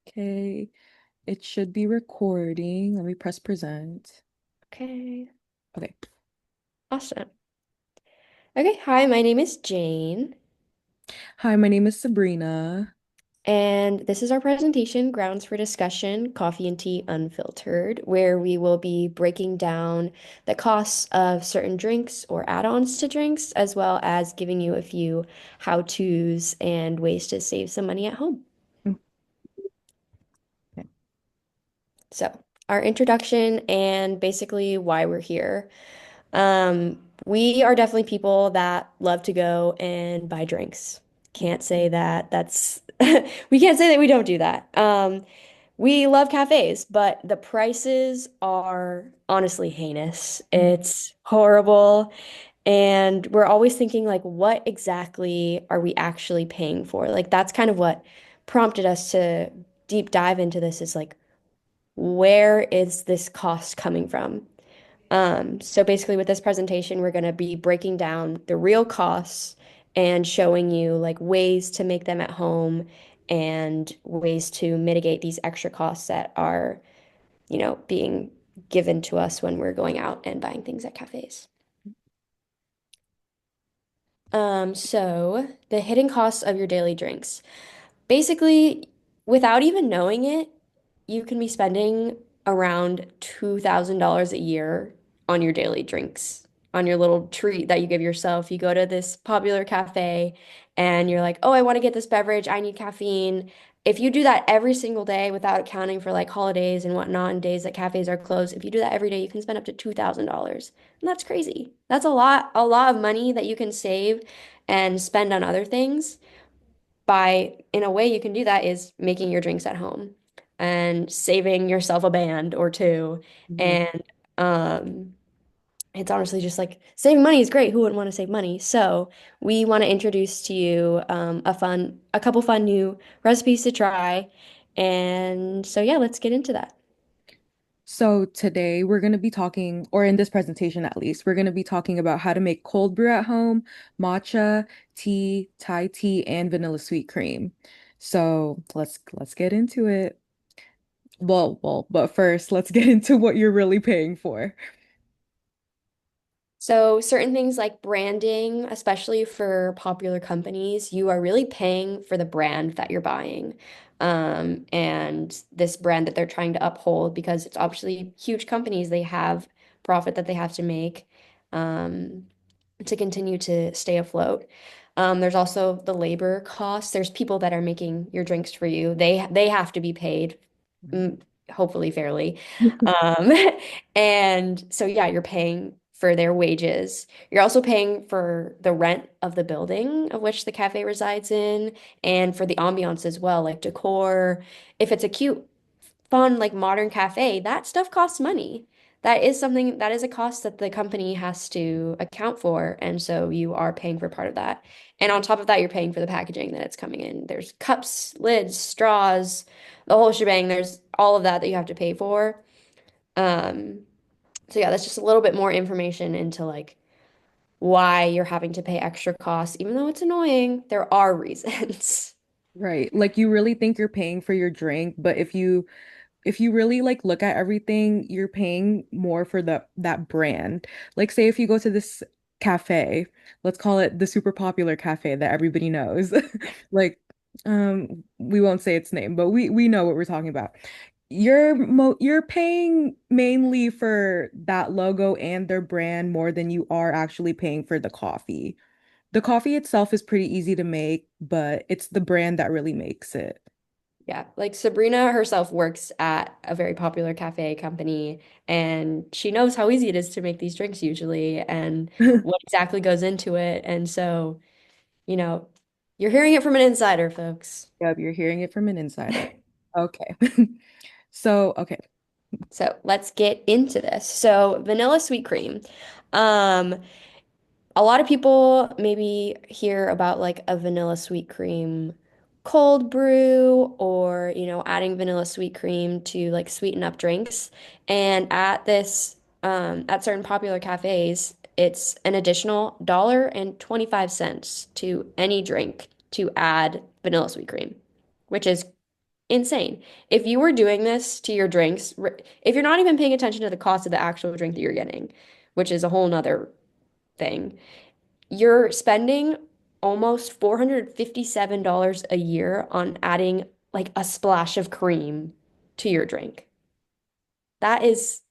Okay, it should be recording. Let me press present. Okay, Okay. awesome. Okay, hi, my name is Jane, Hi, my name is Sabrina. and this is our presentation, Grounds for Discussion, Coffee and Tea Unfiltered, where we will be breaking down the costs of certain drinks or add-ons to drinks, as well as giving you a few how-tos and ways to save some money at home. Okay. So, our introduction and basically why we're here. We are definitely people that love to go and buy drinks. Can't say that that's we can't say that we don't do that. We love cafes, but the prices are honestly heinous. Mhm. It's horrible, and we're always thinking like, what exactly are we actually paying for? Like that's kind of what prompted us to deep dive into this is like, where is this cost coming from? So basically with this presentation, we're going to be breaking down the real costs and showing you like ways to make them at home and ways to mitigate these extra costs that are, being given to us when we're going out and buying things at cafes. So the hidden costs of your daily drinks. Basically, without even knowing it, you can be spending around $2,000 a year on your daily drinks, on your little treat that you give yourself. You go to this popular cafe and you're like, oh, I want to get this beverage. I need caffeine. If you do that every single day without accounting for like holidays and whatnot and days that cafes are closed, if you do that every day, you can spend up to $2,000. And that's crazy. That's a lot of money that you can save and spend on other things by, in a way you can do that is making your drinks at home and saving yourself a band or two. Mhm. And um, it's honestly just like saving money is great. Who wouldn't want to save money? So we want to introduce to you a couple fun new recipes to try. And so yeah, let's get into that. So today we're going to be talking, or in this presentation at least, we're going to be talking about how to make cold brew at home, matcha, tea, Thai tea, and vanilla sweet cream. So let's get into it. But first, let's get into what you're really paying for. So, certain things like branding, especially for popular companies, you are really paying for the brand that you're buying. And this brand that they're trying to uphold because it's obviously huge companies, they have profit that they have to make um, to continue to stay afloat. There's also the labor costs. There's people that are making your drinks for you. They have to be paid, mm, hopefully fairly. Um, and so, yeah, you're paying for their wages. You're also paying for the rent of the building of which the cafe resides in and for the ambiance as well, like decor. If it's a cute, fun, like modern cafe, that stuff costs money. That is something that is a cost that the company has to account for. And so you are paying for part of that. And on top of that, you're paying for the packaging that it's coming in. There's cups, lids, straws, the whole shebang. There's all of that that you have to pay for. Um, so yeah, that's just a little bit more information into like why you're having to pay extra costs, even though it's annoying, there are reasons. Right. Like you really think you're paying for your drink, but if you really like look at everything, you're paying more for that brand. Like say if you go to this cafe, let's call it the super popular cafe that everybody knows. Like we won't say its name, but we know what we're talking about. You're paying mainly for that logo and their brand more than you are actually paying for the coffee. The coffee itself is pretty easy to make, but it's the brand that really makes it. Yeah, like Sabrina herself works at a very popular cafe company, and she knows how easy it is to make these drinks usually and what exactly goes into it. And so, you know, you're hearing it from an insider, folks. Yep, you're hearing it from an insider. Okay. Okay. So let's get into this. So vanilla sweet cream. Um, A lot of people maybe hear about like a vanilla sweet cream cold brew or, adding vanilla sweet cream to like sweeten up drinks. And at certain popular cafes, it's an additional $1.25 to any drink to add vanilla sweet cream, which is insane. If you were doing this to your drinks, if you're not even paying attention to the cost of the actual drink that you're getting, which is a whole nother thing, you're spending almost $457 a year on adding like a splash of cream to your drink. That is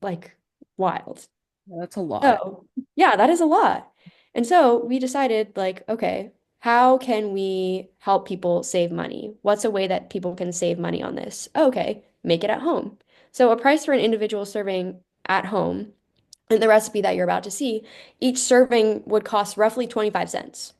like wild. Yeah, that's a lot. So, yeah, that is a lot. And so we decided, like, okay, how can we help people save money? What's a way that people can save money on this? Okay, make it at home. So, a price for an individual serving at home in the recipe that you're about to see, each serving would cost roughly 25 cents.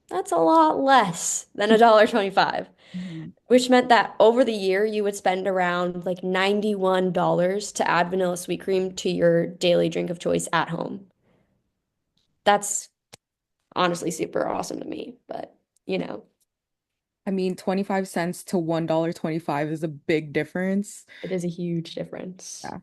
That's a lot less than $1.25, Mhm. which meant that over the year you would spend around like $91 to add vanilla sweet cream to your daily drink of choice at home. That's honestly super awesome to me, but you know, I mean, 25 cents to $1.25 is a big difference. it is a huge difference. Yeah.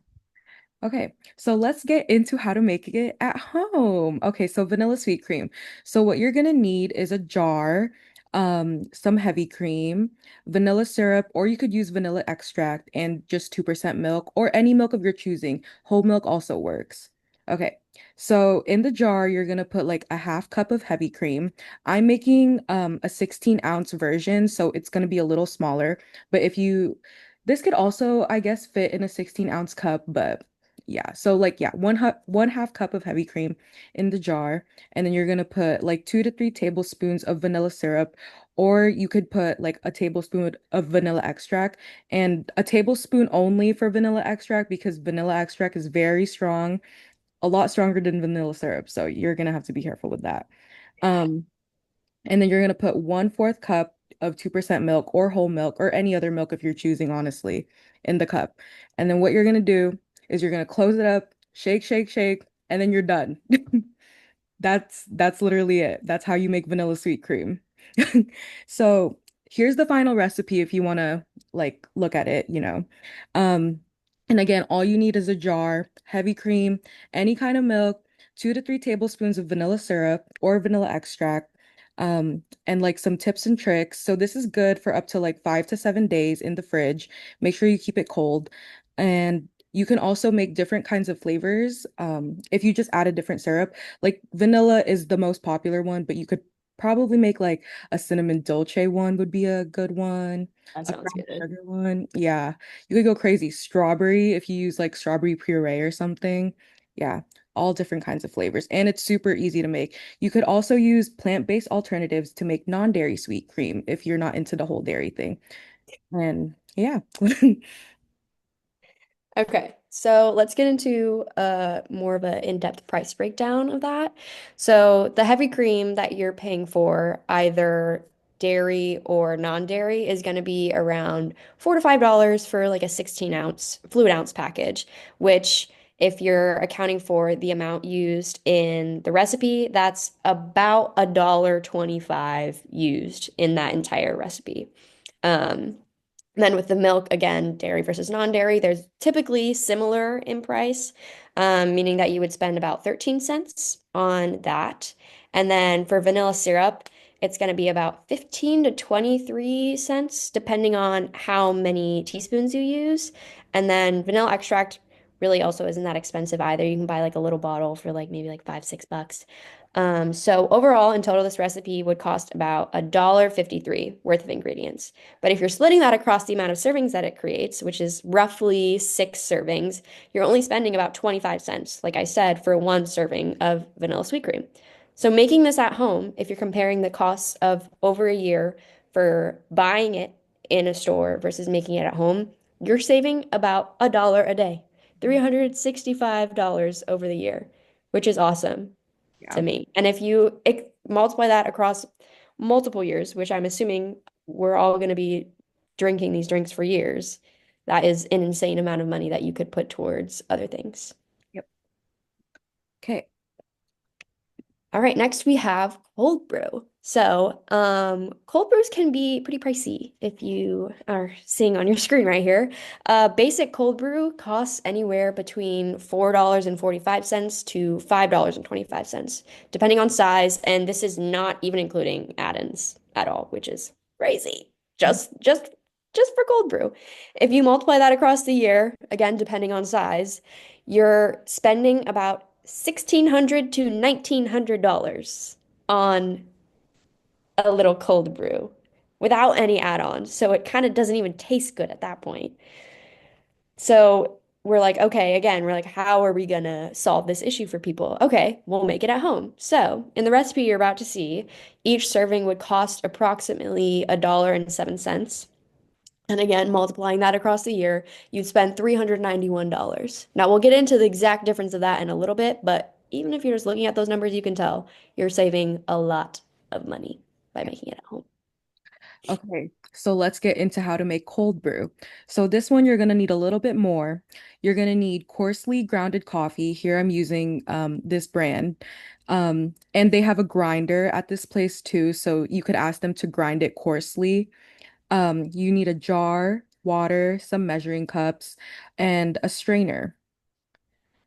Okay, so let's get into how to make it at home. Okay, so vanilla sweet cream. So what you're gonna need is a jar, some heavy cream, vanilla syrup, or you could use vanilla extract and just 2% milk or any milk of your choosing. Whole milk also works. Okay, so in the jar, you're gonna put like a half cup of heavy cream. I'm making a 16-ounce version, so it's gonna be a little smaller. But if you this could also, I guess, fit in a 16-ounce cup, but yeah, so like yeah, one half cup of heavy cream in the jar, and then you're gonna put like 2 to 3 tablespoons of vanilla syrup, or you could put like a tablespoon of vanilla extract and a tablespoon only for vanilla extract because vanilla extract is very strong, a lot stronger than vanilla syrup, so you're gonna have to be careful with that. Um, and then you're gonna put 1/4 cup of 2% milk or whole milk or any other milk if you're choosing, honestly, in the cup. And then what you're gonna do is you're gonna close it up, shake, shake, shake, and then you're done. That's literally it. That's how you make vanilla sweet cream. So here's the final recipe if you want to like look at it, you know. Um, and again, all you need is a jar, heavy cream, any kind of milk, 2 to 3 tablespoons of vanilla syrup or vanilla extract, and like some tips and tricks. So this is good for up to like 5 to 7 days in the fridge. Make sure you keep it cold. And you can also make different kinds of flavors. If you just add a different syrup. Like vanilla is the most popular one, but you could probably make like a cinnamon dolce one would be a good one. That A sounds brown good. sugar one. Yeah. You could go crazy. Strawberry if you use like strawberry puree or something. Yeah. All different kinds of flavors. And it's super easy to make. You could also use plant-based alternatives to make non-dairy sweet cream if you're not into the whole dairy thing. And yeah. Okay, so let's get into more of an in-depth price breakdown of that. So the heavy cream that you're paying for, either dairy or non-dairy, is going to be around $4 to $5 for like a 16-ounce fluid ounce package, which if you're accounting for the amount used in the recipe, that's about $1.25 used in that entire recipe. Um, then with the milk, again, dairy versus non-dairy, there's typically similar in price, meaning that you would spend about 13 cents on that. And then for vanilla syrup, it's going to be about 15 to 23 cents, depending on how many teaspoons you use. And then vanilla extract really also isn't that expensive either. You can buy like a little bottle for like maybe like 5, $6. So overall, in total, this recipe would cost about $1.53 worth of ingredients. But if you're splitting that across the amount of servings that it creates, which is roughly 6 servings, you're only spending about 25 cents, like I said, for one serving of vanilla sweet cream. So making this at home, if you're comparing the costs of over a year for buying it in a store versus making it at home, you're saving about $1 a day, $365 over the year, which is awesome to Yeah. me. And if you multiply that across multiple years, which I'm assuming we're all going to be drinking these drinks for years, that is an insane amount of money that you could put towards other things. Yep. Okay. All right, next we have cold brew. So, cold brews can be pretty pricey if you are seeing on your screen right here. Basic cold brew costs anywhere between $4.45 to $5.25, depending on size, and this is not even including add-ins at all, which is crazy. just just for cold brew. If you multiply that across the year, again, depending on size, you're spending about $1,600 to $1,900 on a little cold brew without any add-ons. So it kind of doesn't even taste good at that point. So we're like, okay, again, we're like, how are we gonna solve this issue for people? Okay, we'll make it at home. So in the recipe you're about to see, each serving would cost approximately $1.07. And again, multiplying that across the year, you'd spend $391. Now we'll get into the exact difference of that in a little bit, but even if you're just looking at those numbers, you can tell you're saving a lot of money by making it at home. Okay, so let's get into how to make cold brew. So this one you're gonna need a little bit more. You're gonna need coarsely grounded coffee. Here I'm using this brand. And they have a grinder at this place too, so you could ask them to grind it coarsely. You need a jar, water, some measuring cups, and a strainer.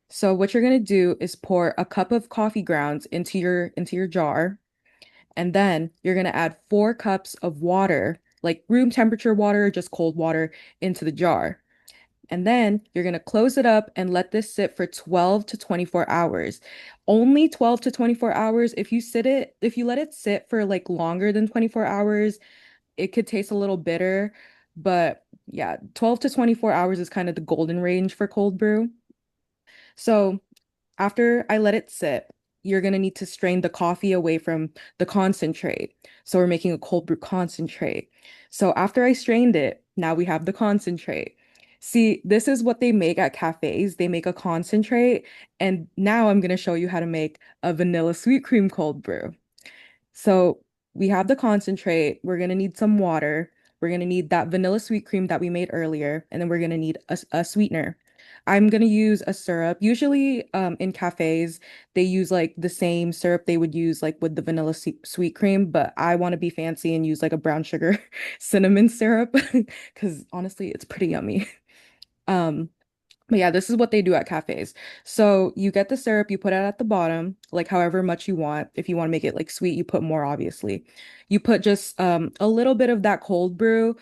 So what you're gonna do is pour a cup of coffee grounds into your jar. And then you're going to add 4 cups of water, like room temperature water or just cold water, into the jar. And then you're going to close it up and let this sit for 12 to 24 hours. Only 12 to 24 hours. If you let it sit for like longer than 24 hours, it could taste a little bitter. But yeah, 12 to 24 hours is kind of the golden range for cold brew. So after I let it sit, you're going to need to strain the coffee away from the concentrate. So we're making a cold brew concentrate. So after I strained it, now we have the concentrate. See, this is what they make at cafes. They make a concentrate. And now I'm going to show you how to make a vanilla sweet cream cold brew. So we have the concentrate. We're going to need some water. We're going to need that vanilla sweet cream that we made earlier. And then we're going to need a sweetener. I'm going to use a syrup. Usually in cafes, they use like the same syrup they would use like with the vanilla sweet cream, but I want to be fancy and use like a brown sugar cinnamon syrup because honestly, it's pretty yummy. Um, but yeah, this is what they do at cafes. So you get the syrup, you put it at the bottom, like however much you want. If you want to make it like sweet, you put more, obviously. You put just a little bit of that cold brew,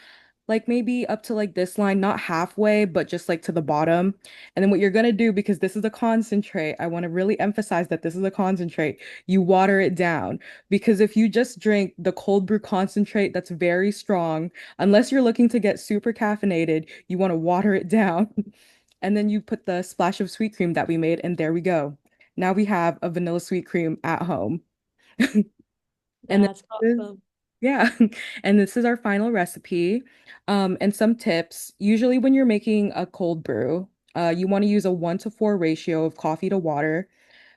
like maybe up to like this line, not halfway, but just like to the bottom. And then what you're gonna do, because this is a concentrate, I want to really emphasize that this is a concentrate, you water it down. Because if you just drink the cold brew concentrate that's very strong, unless you're looking to get super caffeinated, you want to water it down. And then you put the splash of sweet cream that we made, and there we go. Now we have a vanilla sweet cream at home. And That's this, awesome. yeah, and this is our final recipe. And some tips. Usually when you're making a cold brew, you want to use a 1 to 4 ratio of coffee to water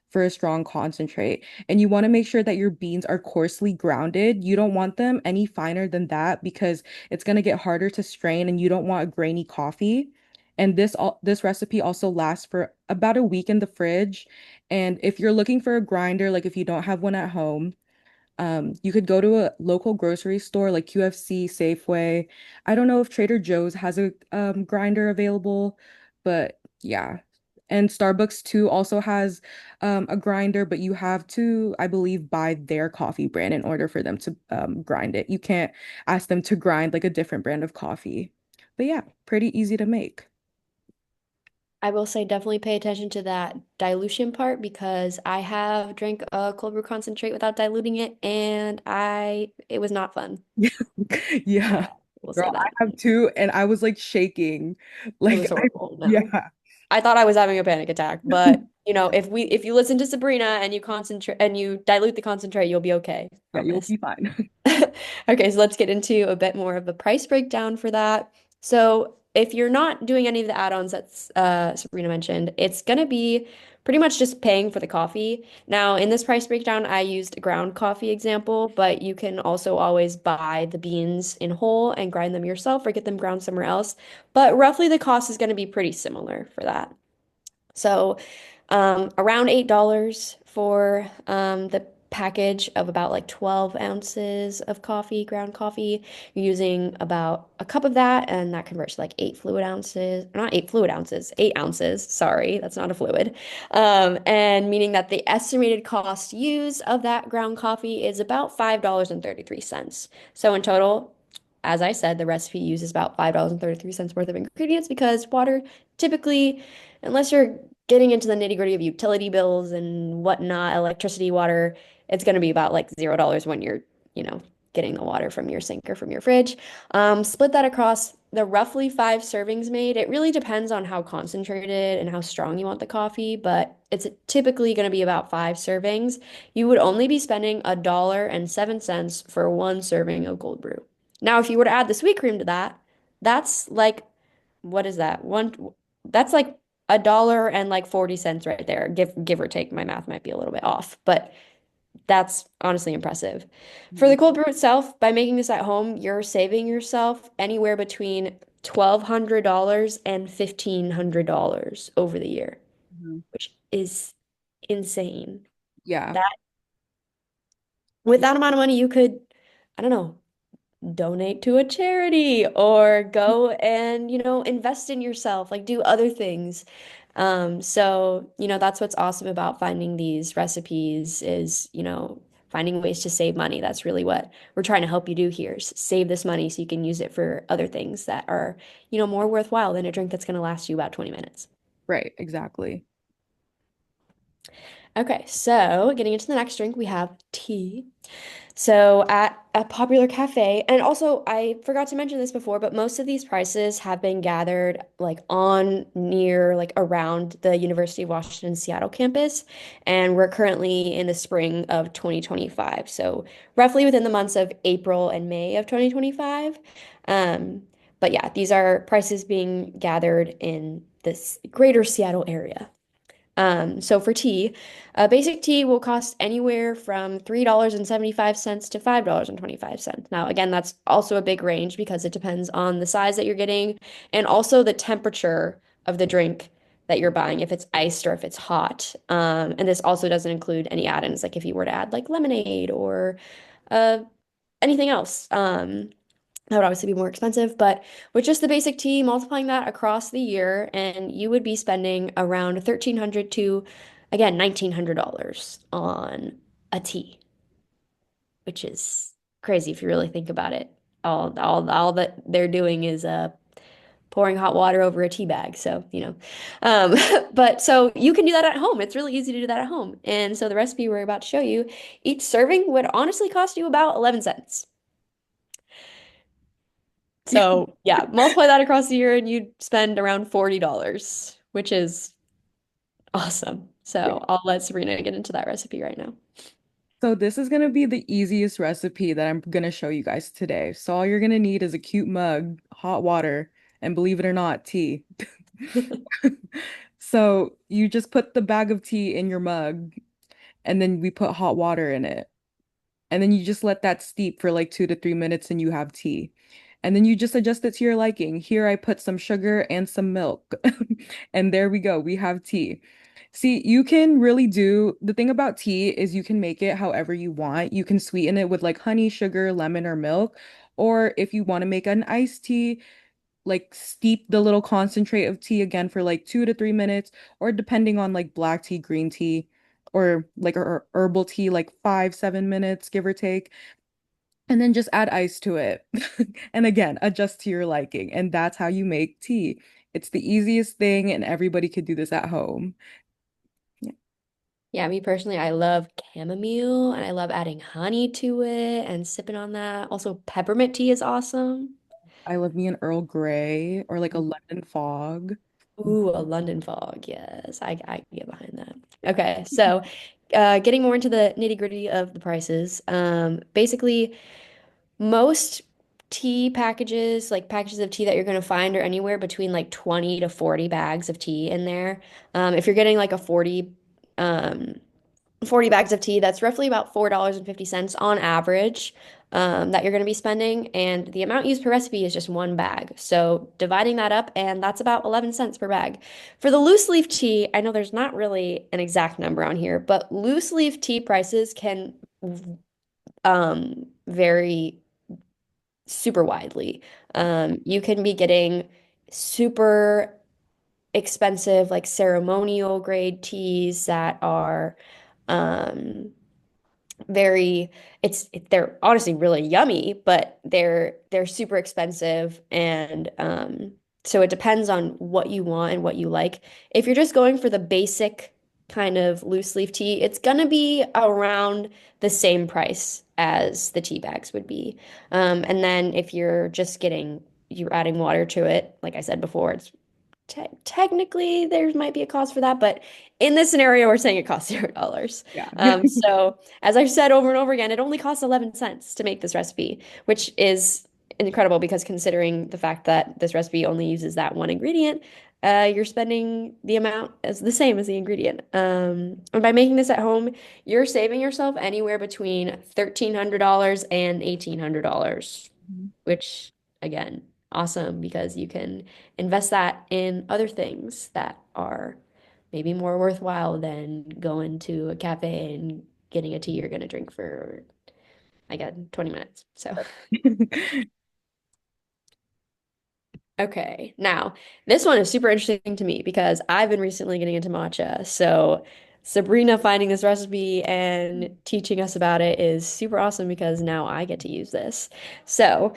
for a strong concentrate. And you want to make sure that your beans are coarsely grounded. You don't want them any finer than that because it's going to get harder to strain and you don't want a grainy coffee. And this recipe also lasts for about a week in the fridge. And if you're looking for a grinder, like if you don't have one at home, you could go to a local grocery store like QFC, Safeway. I don't know if Trader Joe's has a grinder available, but yeah. And Starbucks too also has a grinder, but you have to, I believe, buy their coffee brand in order for them to grind it. You can't ask them to grind like a different brand of coffee. But yeah, pretty easy to make. I will say definitely pay attention to that dilution part because I have drank a cold brew concentrate without diluting it and it was not fun. Yeah. We'll Girl, say I that. have two and I was like shaking. It Like was horrible. No. yeah. I thought I was having a panic attack, but if you listen to Sabrina and you concentrate and you dilute the concentrate, you'll be okay. Yeah, you'll Promise. be fine. Okay, so let's get into a bit more of a price breakdown for that. So if you're not doing any of the add-ons that Sabrina mentioned, it's gonna be pretty much just paying for the coffee. Now, in this price breakdown, I used a ground coffee example, but you can also always buy the beans in whole and grind them yourself or get them ground somewhere else. But roughly the cost is gonna be pretty similar for that. So around $8 for the package of about like 12 ounces of coffee, ground coffee. You're using about a cup of that, and that converts to like 8 fluid ounces. Not 8 fluid ounces, 8 ounces. Sorry, that's not a fluid. And meaning that the estimated cost used of that ground coffee is about $5.33. So in total, as I said, the recipe uses about $5.33 worth of ingredients because water typically, unless you're getting into the nitty-gritty of utility bills and whatnot, electricity, water, it's going to be about like $0 when you're, you know, getting the water from your sink or from your fridge. Split that across the roughly 5 servings made. It really depends on how concentrated and how strong you want the coffee, but it's typically going to be about 5 servings. You would only be spending $1.07 for 1 serving of cold brew. Now, if you were to add the sweet cream to that, that's like, what is that? That's like $1.40 right there. Give or take. My math might be a little bit off, but that's honestly impressive. For Mhm. the cold brew itself, by making this at home, you're saving yourself anywhere between $1,200 and $1,500 over the year, Mhm. which is insane. Yeah. That with that amount of money, you could, I don't know, donate to a charity or go and, invest in yourself, like do other things. So, that's what's awesome about finding these recipes is, finding ways to save money. That's really what we're trying to help you do here, is save this money so you can use it for other things that are, more worthwhile than a drink that's going to last you about 20 minutes. Right, exactly. Okay, so getting into the next drink, we have tea. So at a popular cafe, and also I forgot to mention this before, but most of these prices have been gathered like on near like around the University of Washington Seattle campus, and we're currently in the spring of 2025. So roughly within the months of April and May of 2025. Um, but yeah, these are prices being gathered in this greater Seattle area. So for tea, a basic tea will cost anywhere from $3.75 to $5.25. Now, again, that's also a big range because it depends on the size that you're getting and also the temperature of the drink that you're buying, if it's iced or if it's hot. And this also doesn't include any add-ins, like if you were to add like lemonade or uh, anything else. That would obviously be more expensive, but with just the basic tea, multiplying that across the year, and you would be spending around 1,300 to, again, $1,900 on a tea, which is crazy if you really think about it. All that they're doing is pouring hot water over a tea bag. So, um, but so you can do that at home. It's really easy to do that at home. And so the recipe we're about to show you, each serving would honestly cost you about 11 cents. So yeah, multiply that across the year and you'd spend around $40, which is awesome. Yeah. So I'll let Sabrina get into that recipe right now. So this is gonna be the easiest recipe that I'm gonna show you guys today. So all you're gonna need is a cute mug, hot water, and believe it or not, tea. So you just put the bag of tea in your mug, and then we put hot water in it. And then you just let that steep for like 2 to 3 minutes and you have tea. And then you just adjust it to your liking. Here I put some sugar and some milk. And there we go. We have tea. See, you can really do the thing about tea is you can make it however you want. You can sweeten it with like honey, sugar, lemon, or milk. Or if you want to make an iced tea, like steep the little concentrate of tea again for like 2 to 3 minutes, or depending on like black tea, green tea, or like herbal tea, like 5, 7 minutes, give or take. And then just add ice to it. And again, adjust to your liking. And that's how you make tea. It's the easiest thing, and everybody could do this at home. Yeah. Yeah, me personally, I love chamomile and I love adding honey to it and sipping on that. Also, peppermint tea is awesome. I love me an Earl Grey or like a London fog. Ooh, a London fog. Yes, I can get behind that. Okay, so getting more into the nitty-gritty of the prices. Basically, most tea packages, like packages of tea that you're going to find, are anywhere between like 20 to 40 bags of tea in there. If you're getting like a 40 bags of tea, that's roughly about $4.50 on average that you're going to be spending. And the amount used per recipe is just 1 bag. So dividing that up, and that's about 11 cents per bag. For the loose leaf tea, I know there's not really an exact number on here, but loose leaf tea prices can vary super widely. You can be getting super expensive, like ceremonial grade teas that are um, very they're honestly really yummy, but they're super expensive and so it depends on what you want and what you like. If you're just going for the basic kind of loose leaf tea, it's gonna be around the same price as the tea bags would be. And then if you're adding water to it, like I said before, it's technically there might be a cost for that, but in this scenario, we're saying it costs $0. Yeah. So as I've said over and over again, it only costs 11 cents to make this recipe, which is incredible because considering the fact that this recipe only uses that one ingredient, you're spending the amount as the same as the ingredient. And by making this at home, you're saving yourself anywhere between $1,300 and $1,800, which again, awesome because you can invest that in other things that are maybe more worthwhile than going to a cafe and getting a tea you're going to drink for, again, 20 minutes. So. Okay, now this one is super interesting to me because I've been recently getting into matcha. So Sabrina finding this recipe and teaching us about it is super awesome because now I get to use this. So,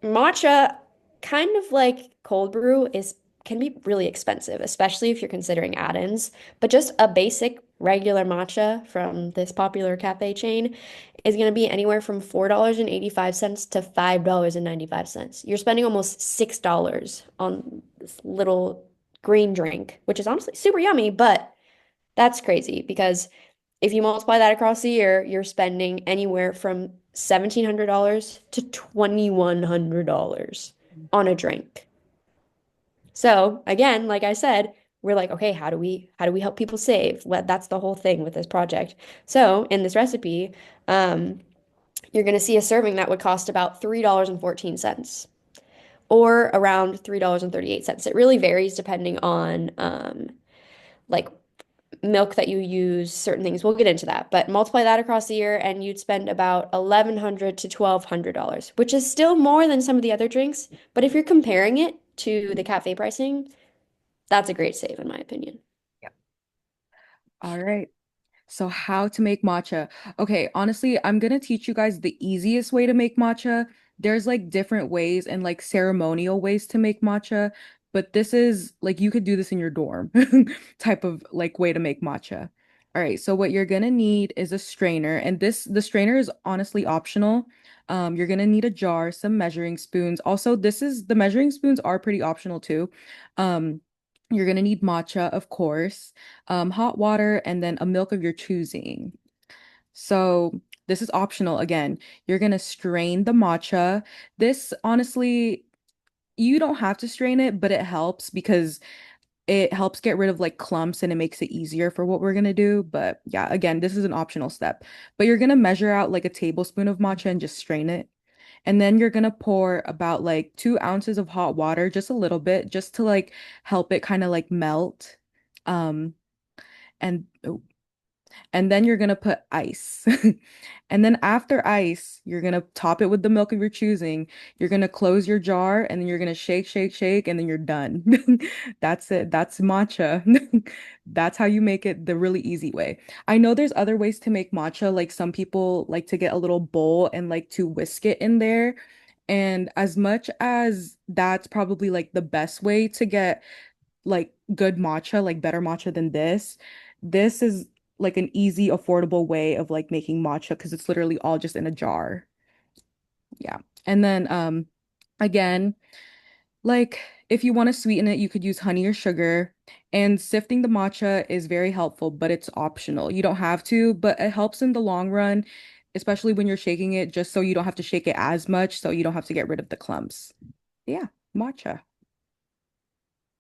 matcha, kind of like cold brew, is can be really expensive, especially if you're considering add-ins. But just a basic regular matcha from this popular cafe chain is going to be anywhere from $4.85 to $5.95. You're spending almost $6 on this little green drink, which is honestly super yummy, but that's crazy because if you multiply that across the year, you're spending anywhere from $1,700 to $2,100 on a drink. So again, like I said, we're like, okay, how do we help people save? Well, that's the whole thing with this project. So in this recipe, um, you're going to see a serving that would cost about $3.14 or around $3.38. It really varies depending on like milk that you use, certain things. We'll get into that, but multiply that across the year and you'd spend about $1,100 to $1,200, which is still more than some of the other drinks. But if you're comparing it to the cafe pricing, that's a great save in my opinion. Yeah. All right. So how to make matcha. Okay, honestly, I'm gonna teach you guys the easiest way to make matcha. There's like different ways and like ceremonial ways to make matcha, but this is like you could do this in your dorm type of like way to make matcha. All right, so what you're gonna need is a strainer, and the strainer is honestly optional. You're gonna need a jar, some measuring spoons. Also, the measuring spoons are pretty optional too. Um, you're gonna need matcha, of course, hot water, and then a milk of your choosing. So this is optional again. You're gonna strain the matcha. This honestly, you don't have to strain it, but it helps because it helps get rid of like clumps and it makes it easier for what we're gonna do. But yeah, again, this is an optional step. But you're gonna measure out like a tablespoon of matcha and just strain it. And then you're gonna pour about like 2 ounces of hot water, just a little bit, just to like help it kind of like melt. Um, and oh, and then you're gonna put ice. And then after ice, you're gonna top it with the milk of your choosing. You're gonna close your jar and then you're gonna shake, shake, shake, and then you're done. That's it. That's matcha. That's how you make it the really easy way. I know there's other ways to make matcha, like some people like to get a little bowl and like to whisk it in there. And as much as that's probably like the best way to get like good matcha, like better matcha than this is like an easy, affordable way of like making matcha because it's literally all just in a jar. Yeah. And then again, like if you want to sweeten it, you could use honey or sugar. And sifting the matcha is very helpful, but it's optional. You don't have to, but it helps in the long run, especially when you're shaking it, just so you don't have to shake it as much, so you don't have to get rid of the clumps. Yeah, matcha.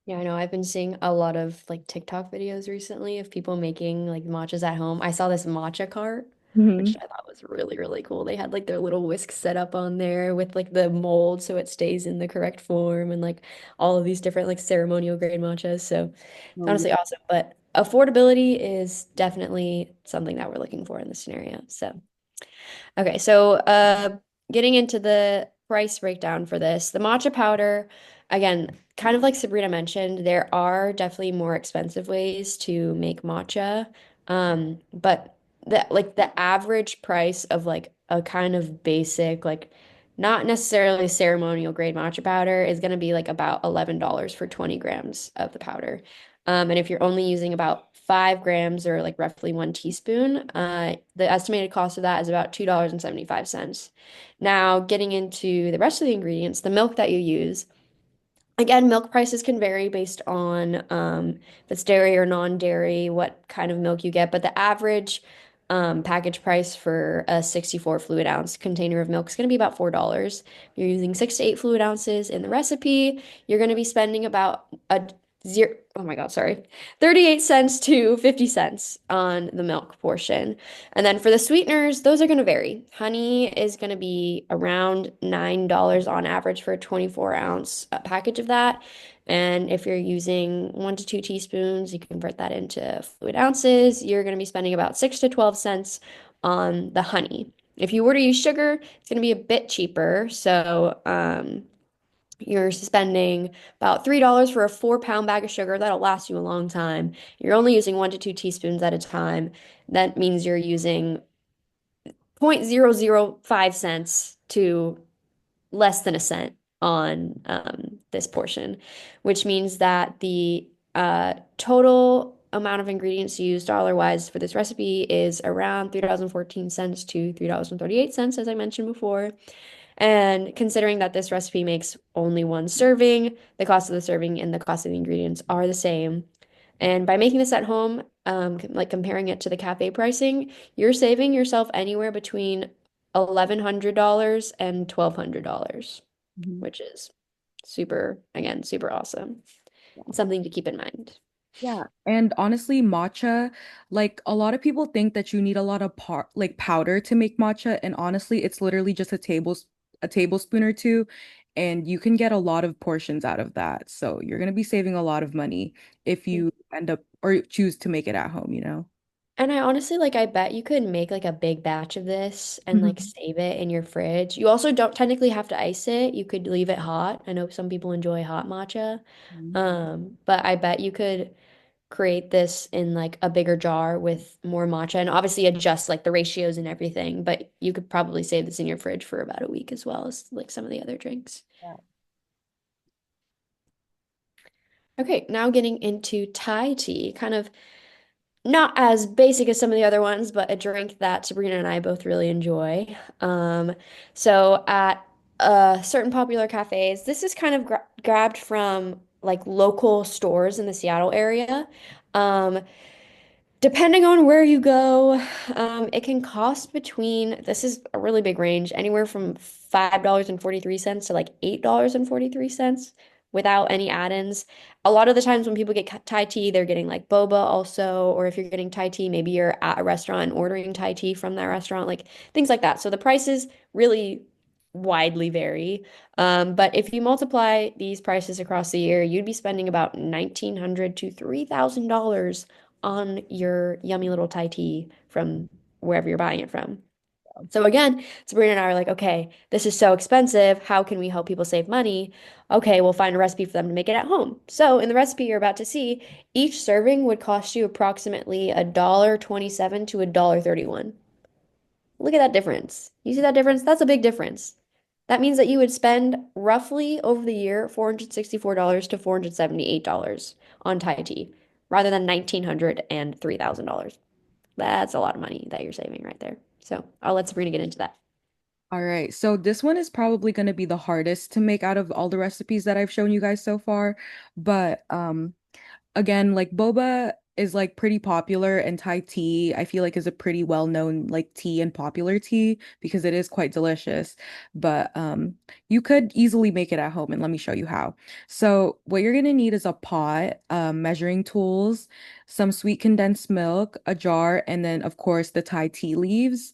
Yeah, I know. I've been seeing a lot of like TikTok videos recently of people making like matchas at home. I saw this matcha cart, which Hmm. I thought was really, really cool. They had like their little whisk set up on there with like the mold so it stays in the correct form and like all of these different like ceremonial grade matchas. So it's Oh, yeah. honestly awesome. But affordability is definitely something that we're looking for in this scenario. So okay, so getting into the price breakdown for this, the matcha powder, again, kind of like Sabrina mentioned, there are definitely more expensive ways to make matcha. But the average price of like a kind of basic, like not necessarily ceremonial grade matcha powder is going to be like about $11 for 20 grams of the powder. And if you're only using about 5 grams or like roughly 1 teaspoon, the estimated cost of that is about $2.75. Now, getting into the rest of the ingredients, the milk that you use. Again, milk prices can vary based on if it's dairy or non-dairy, what kind of milk you get. But the average package price for a 64 fluid ounce container of milk is going to be about $4. If you're using 6 to 8 fluid ounces in the recipe, you're going to be spending about a zero, oh my God, sorry, 38 cents to 50 cents on the milk portion. And then for the sweeteners, those are going to vary. Honey is going to be around $9 on average for a 24-ounce package of that. And if you're using 1 to 2 teaspoons, you convert that into fluid ounces, you're going to be spending about 6 to 12 cents on the honey. If you were to use sugar, it's going to be a bit cheaper. So, you're spending about $3 for a 4 pound bag of sugar. That'll last you a long time. You're only using 1 to 2 teaspoons at a time. That means you're using 0.005 cents to less than a cent on this portion, which means that the total amount of ingredients used dollar-wise for this recipe is around $3.14 to $3.38, as I mentioned before. And considering that this recipe makes only one serving, the cost of the serving and the cost of the ingredients are the same. And by making this at home, like comparing it to the cafe pricing, you're saving yourself anywhere between $1,100 and $1,200, Mhm. which is super, again, super awesome. And something to keep in mind. Yeah. And honestly, matcha, like a lot of people think that you need a lot of powder to make matcha, and honestly, it's literally just a tablespoon or two, and you can get a lot of portions out of that. So you're gonna be saving a lot of money if you end up or choose to make it at home, you know? And I honestly, like, I bet you could make like a big batch of this and like Mhm. save it in your fridge. You also don't technically have to ice it. You could leave it hot. I know some people enjoy hot matcha. But I bet you could create this in like a bigger jar with more matcha and obviously adjust like the ratios and everything. But you could probably save this in your fridge for about a week as well as like some of the other drinks. Yeah. Okay, now getting into Thai tea, kind of not as basic as some of the other ones, but a drink that Sabrina and I both really enjoy. So at certain popular cafes, this is kind of grabbed from like local stores in the Seattle area. Um, Depending on where you go, it can cost between, this is a really big range, anywhere from $5.43 to like $8.43 without any add-ins. A lot of the times when people get Thai tea, they're getting like boba also, or if you're getting Thai tea, maybe you're at a restaurant and ordering Thai tea from that restaurant, like things like that. So the prices really widely vary. But if you multiply these prices across the year, you'd be spending about $1,900 to $3,000 on your yummy little Thai tea from wherever you're buying it from. So again, Sabrina and I are like, okay, this is so expensive. How can we help people save money? Okay, we'll find a recipe for them to make it at home. So in the recipe you're about to see, each serving would cost you approximately $1.27 to $1.31. Look at that difference. You see that difference? That's a big difference. That means that you would spend roughly over the year $464 to $478 on Thai tea rather than $1,900 and $3,000. That's a lot of money that you're saving right there. So I'll let Sabrina get into that. All right, so this one is probably going to be the hardest to make out of all the recipes that I've shown you guys so far. But again, like boba is like pretty popular, and Thai tea I feel like is a pretty well-known like tea and popular tea because it is quite delicious. But you could easily make it at home, and let me show you how. So what you're gonna need is a pot, measuring tools, some sweet condensed milk, a jar, and then of course the Thai tea leaves.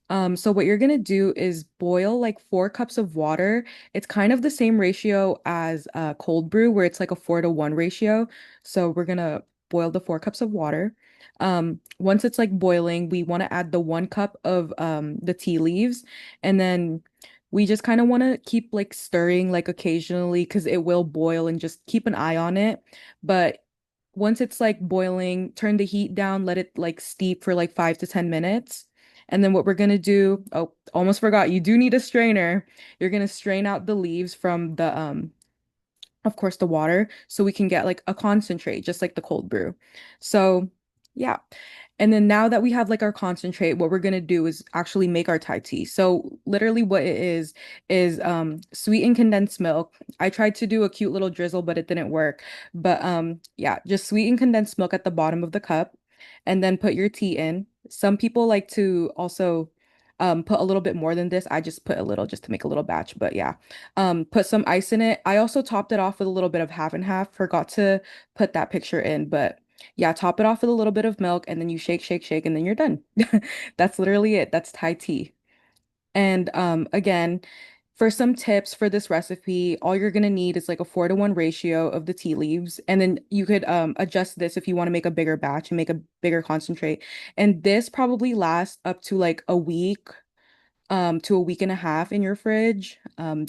So what you're gonna do is boil like 4 cups of water. It's kind of the same ratio as cold brew, where it's like a 4-to-1 ratio. So we're gonna boil the 4 cups of water. Once it's like boiling, we want to add the 1 cup of the tea leaves, and then we just kind of want to keep like stirring like occasionally because it will boil, and just keep an eye on it. But once it's like boiling, turn the heat down, let it like steep for like 5 to 10 minutes. And then what we're gonna do, oh, almost forgot, you do need a strainer. You're gonna strain out the leaves from the of course the water so we can get like a concentrate just like the cold brew. So yeah. And then now that we have like our concentrate, what we're gonna do is actually make our Thai tea. So literally what it is sweetened condensed milk. I tried to do a cute little drizzle, but it didn't work. But yeah, just sweetened condensed milk at the bottom of the cup and then put your tea in. Some people like to also put a little bit more than this. I just put a little just to make a little batch, but yeah. Put some ice in it. I also topped it off with a little bit of half and half. Forgot to put that picture in, but yeah, top it off with a little bit of milk and then you shake, shake, shake, and then you're done. That's literally it. That's Thai tea. And again, for some tips for this recipe, all you're gonna need is like a 4-to-1 ratio of the tea leaves. And then you could adjust this if you want to make a bigger batch and make a bigger concentrate. And this probably lasts up to like a week to a week and a half in your fridge,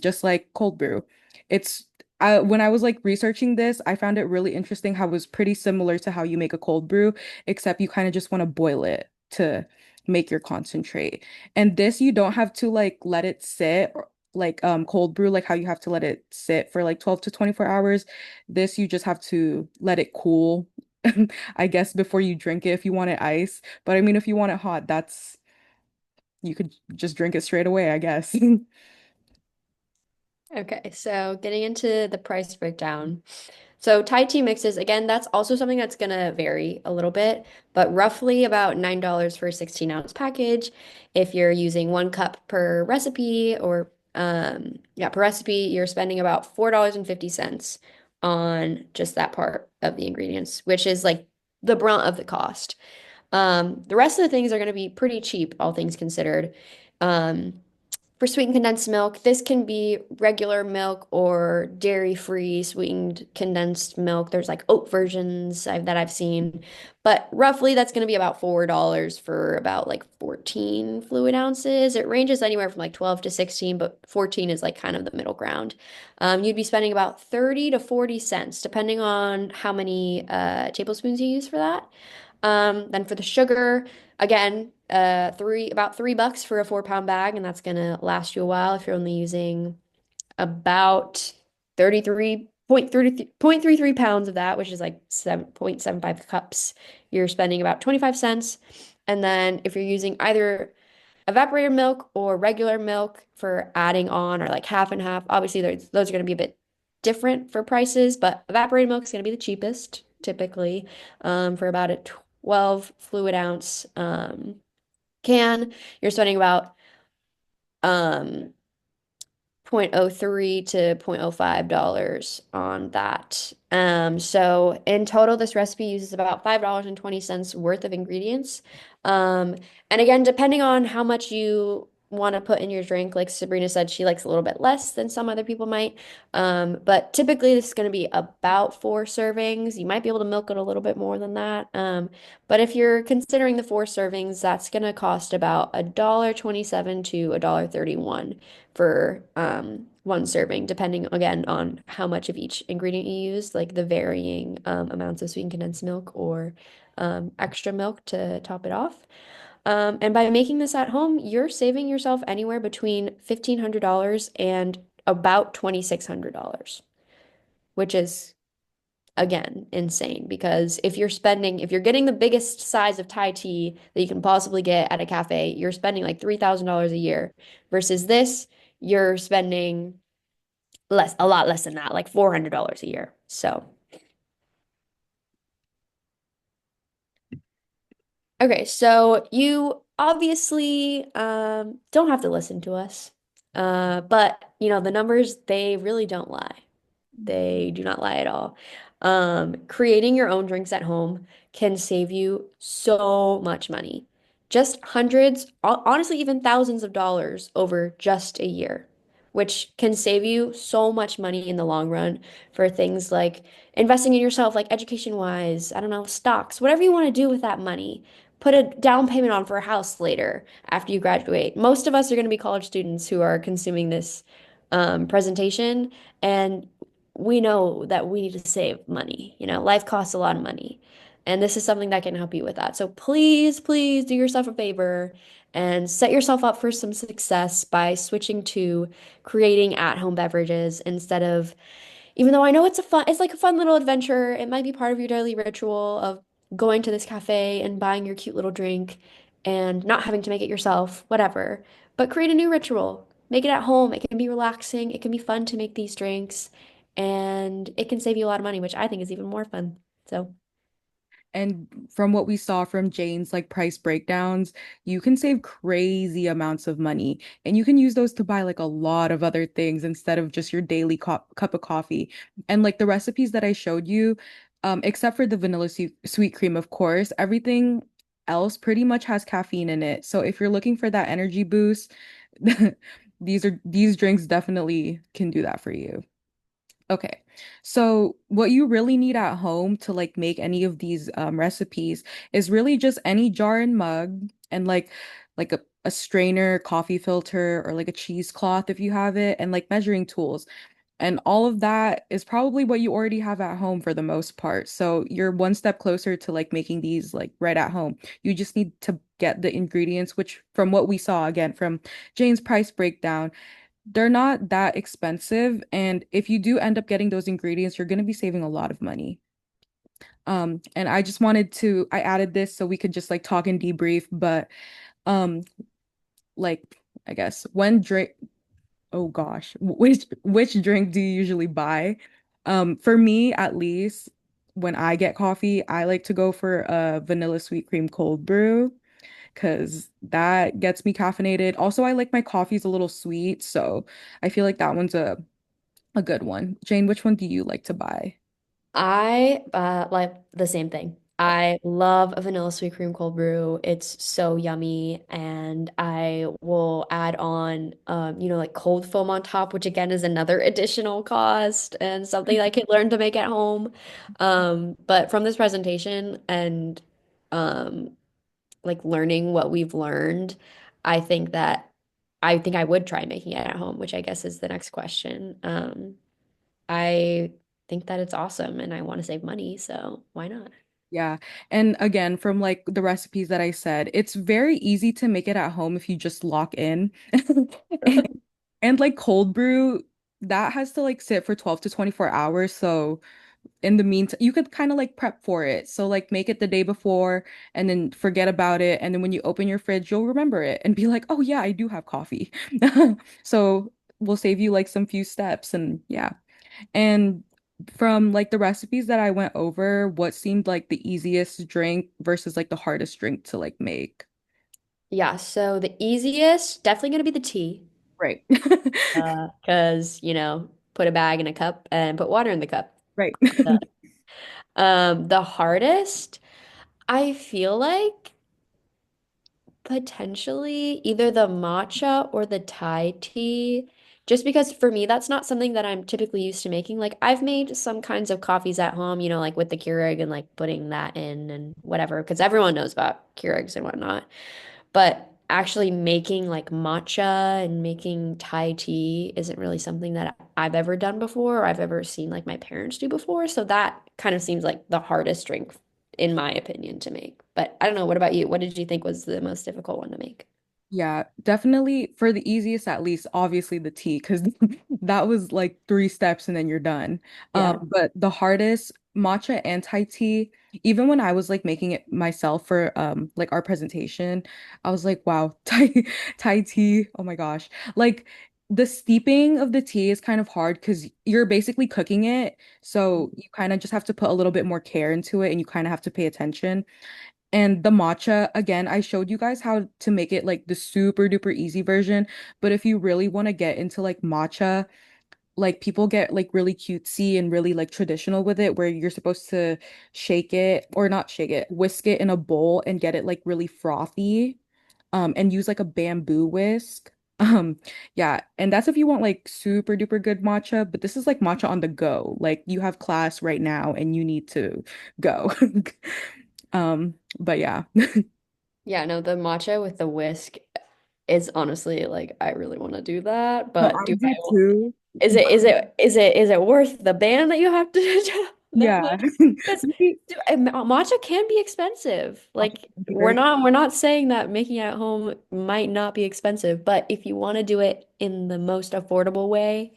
just like cold brew. It's when I was like researching this, I found it really interesting how it was pretty similar to how you make a cold brew, except you kind of just want to boil it to make your concentrate. And this you don't have to like let it sit like cold brew, like how you have to let it sit for like 12 to 24 hours. This you just have to let it cool, I guess, before you drink it if you want it ice. But I mean, if you want it hot, that's you could just drink it straight away, I guess. Okay, so getting into the price breakdown. So Thai tea mixes, again, that's also something that's gonna vary a little bit, but roughly about $9 for a 16-ounce package. If you're using 1 cup per recipe or yeah, per recipe, you're spending about $4.50 on just that part of the ingredients, which is like the brunt of the cost. The rest of the things are gonna be pretty cheap, all things considered. Um, for sweetened condensed milk, this can be regular milk or dairy-free sweetened condensed milk. There's like oat versions that I've seen, but roughly that's going to be about $4 for about like 14 fluid ounces. It ranges anywhere from like 12 to 16, but 14 is like kind of the middle ground. You'd be spending about 30 to 40 cents, depending on how many tablespoons you use for that. Then for the sugar, again, about $3 for a 4 pound bag, and that's gonna last you a while if you're only using about 33.33 pounds of that, which is like 7.75 cups. You're spending about 25 cents. And then if you're using either evaporated milk or regular milk for adding on or like half and half, obviously those are going to be a bit different for prices, but evaporated milk is going to be the cheapest typically for about a 12 fluid ounce can. You're spending about um, 0.03 to $0.05 on that. So in total, this recipe uses about $5.20 worth of ingredients. Um, and again, depending on how much you want to put in your drink, like Sabrina said, she likes a little bit less than some other people might. But typically, this is going to be about 4 servings. You might be able to milk it a little bit more than that. But if you're considering the 4 servings, that's going to cost about $1.27 to $1.31 for 1 serving, depending again on how much of each ingredient you use, like the varying amounts of sweetened condensed milk or extra milk to top it off. And by making this at home, you're saving yourself anywhere between $1,500 and about $2,600, which is again insane because if you're getting the biggest size of Thai tea that you can possibly get at a cafe, you're spending like $3,000 a year versus this, you're spending a lot less than that, like $400 a year. So, okay, so you obviously don't have to listen to us. But the numbers, they really don't lie. They do not lie at all. Creating your own drinks at home can save you so much money. Just hundreds, honestly, even thousands of dollars over just a year, which can save you so much money in the long run for things like investing in yourself, like education-wise, I don't know, stocks, whatever you want to do with that money. Put a down payment on for a house later after you graduate. Most of us are going to be college students who are consuming this presentation. And we know that we need to save money. You know, life costs a lot of money. And this is something that can help you with that. So please, please do yourself a favor and set yourself up for some success by switching to creating at-home beverages instead of, even though I know it's like a fun little adventure. It might be part of your daily ritual of going to this cafe and buying your cute little drink and not having to make it yourself, whatever. But create a new ritual. Make it at home. It can be relaxing. It can be fun to make these drinks, and it can save you a lot of money, which I think is even more fun. So, And from what we saw from Jane's like price breakdowns, you can save crazy amounts of money. And you can use those to buy like a lot of other things instead of just your daily cup of coffee. And like the recipes that I showed you, except for the vanilla sweet cream, of course, everything else pretty much has caffeine in it. So if you're looking for that energy boost, these drinks definitely can do that for you. Okay. So what you really need at home to like make any of these recipes is really just any jar and mug and like a strainer, coffee filter, or like a cheesecloth if you have it, and like measuring tools. And all of that is probably what you already have at home for the most part. So you're one step closer to like making these like right at home. You just need to get the ingredients, which from what we saw again from Jane's price breakdown, they're not that expensive. And if you do end up getting those ingredients, you're going to be saving a lot of money. And I just wanted to, I added this so we could just like talk and debrief, but um, like I guess when drink, oh gosh, which drink do you usually buy? For me, at least, when I get coffee, I like to go for a vanilla sweet cream cold brew because that gets me caffeinated. Also, I like my coffees a little sweet, so I feel like that one's a good one. Jane, which one do you like to buy? I like the same thing. I love a vanilla sweet cream cold brew. It's so yummy, and I will add on, like cold foam on top, which again is another additional cost and something I can learn to make at home. But from this presentation and um, like learning what we've learned, I think that I think I would try making it at home, which I guess is the next question. I think that it's awesome and I want to save money, so why not? Yeah. And again, from like the recipes that I said, it's very easy to make it at home if you just lock in. And like cold brew, that has to like sit for 12 to 24 hours. So in the meantime, you could kind of like prep for it. So like make it the day before and then forget about it. And then when you open your fridge, you'll remember it and be like, oh yeah, I do have coffee. So we'll save you like some few steps and yeah. And from like the recipes that I went over, what seemed like the easiest drink versus like the hardest drink to like make? Yeah, so the easiest, definitely going to be the tea. Right. Because, put a bag in a cup and put water in the cup. Right. Done. The hardest, I feel like potentially either the matcha or the Thai tea, just because for me, that's not something that I'm typically used to making. Like, I've made some kinds of coffees at home, like with the Keurig and like putting that in and whatever, because everyone knows about Keurigs and whatnot. But actually making like matcha and making Thai tea isn't really something that I've ever done before or I've ever seen like my parents do before. So that kind of seems like the hardest drink in my opinion to make. But I don't know, what about you? What did you think was the most difficult one to make? Yeah, definitely for the easiest at least, obviously the tea, because that was like three steps and then you're done. Yeah. But the hardest matcha and Thai tea, even when I was like making it myself for like our presentation, I was like, wow, Thai tea, oh my gosh. Like the steeping of the tea is kind of hard because you're basically cooking it. So you kind of just have to put a little bit more care into it and you kind of have to pay attention. And the matcha, again, I showed you guys how to make it like the super duper easy version. But if you really want to get into like matcha, like people get like really cutesy and really like traditional with it, where you're supposed to shake it or not shake it, whisk it in a bowl and get it like really frothy, and use like a bamboo whisk. Um, yeah, and that's if you want like super duper good matcha, but this is like matcha on the go. Like you have class right now and you need to go. But yeah. Yeah, no, the matcha with the whisk is honestly like I really want to do that, No, but I do too. is it worth the ban that you have to that Yeah. much? Because Maybe matcha can be expensive. matcha Like would be we're very not we're not saying that making it at home might not be expensive, but if you want to do it in the most affordable way,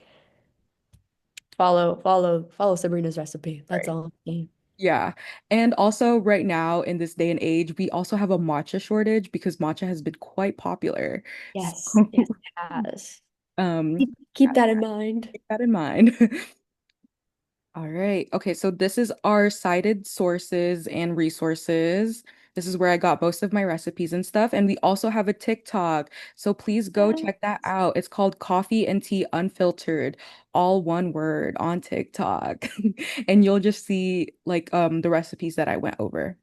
follow Sabrina's recipe. That's right. all I'm saying. Yeah. And also right now in this day and age, we also have a matcha shortage because matcha has been quite popular. So Yes, yes, it has. um Keep that in mind. keep that in mind. All right. Okay, so this is our cited sources and resources. This is where I got most of my recipes and stuff. And we also have a TikTok. So please go check that out. It's called Coffee and Tea Unfiltered, all one word on TikTok. And you'll just see like the recipes that I went over.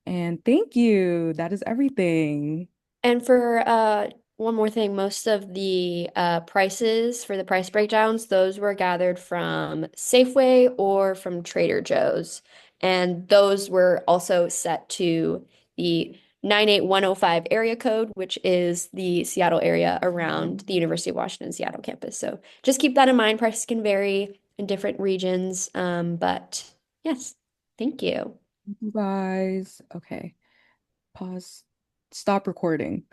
And thank you. That is everything. And for one more thing, most of the prices for the price breakdowns, those were gathered from Safeway or from Trader Joe's. And those were also set to the 98105 area code, which is the Seattle area around the University of Washington Seattle campus. So just keep that in mind. Prices can vary in different regions. But yes, thank you. Thank you guys. Okay. Pause. Stop recording.